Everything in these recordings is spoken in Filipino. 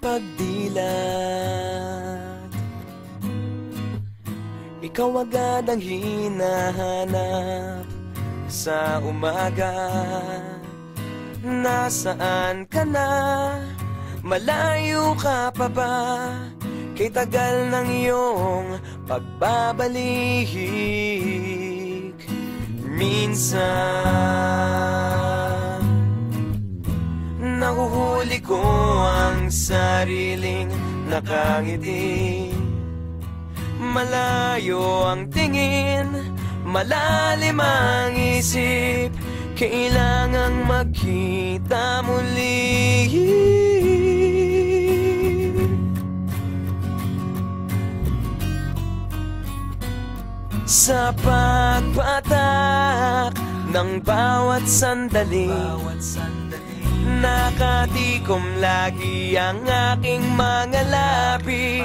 pagdilat, ikaw agad ang hinahanap sa umaga. Nasaan ka na? Malayo ka pa ba? Kay tagal ng iyong pagbabalik. Minsan nahuhuli ko ang sariling nakangiti. Malayo ang tingin, malalim ang isip, kailangang magkita muli. Sa pagpatak ng bawat sandali, nakatikom lagi ang aking mga labi.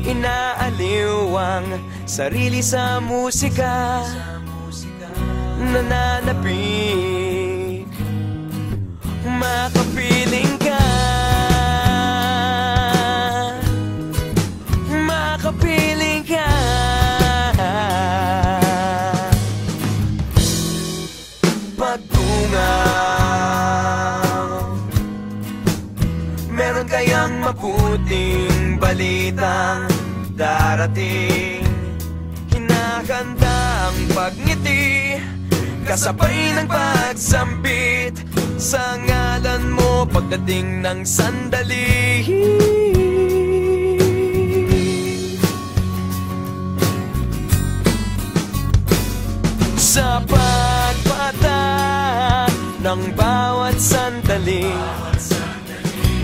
Inaaliw ang sarili sa musika, nananabik, makapiling ka, makapiling ka. Pagtungaw, meron kayang mabuting balitang darating. Hinahanda ang pagngiti, kasabay ng pagsambit sa ngalan mo pagdating ng sandali. Sa pagpatak ng bawat sandali,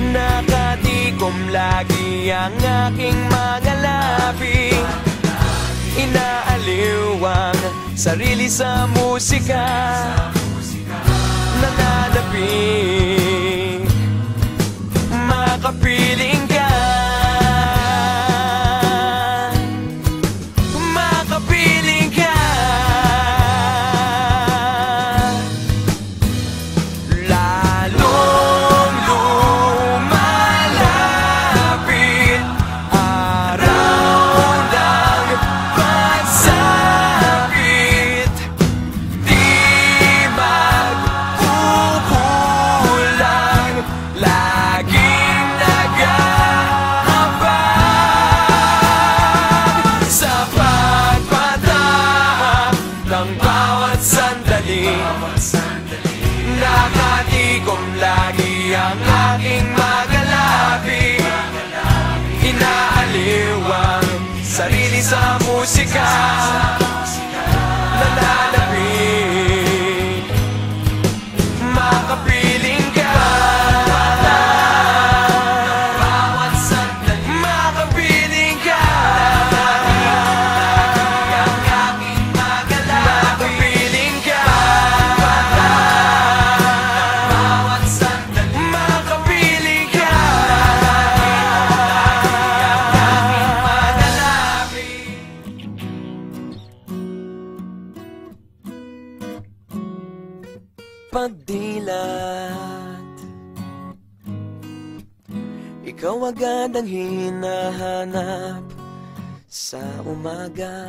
nakatikom lagi ang aking mga labi. Inaaliw ang sarili sa musika, nananabik, makapiling ka, makapiling ka. Lalong lumalapit araw ng pagsapit, di magkukulang, laging nag-aabang. Sa pagpatak ng bawat sandali, nakatikom lagi ang aking mga labi. Inaaliw ang sarili sa musika, nananabik, makapiling ka, makapiling ka, makapiling ka, makapiling ka. Pagdilat, ikaw agad ang hinahanap sa umaga.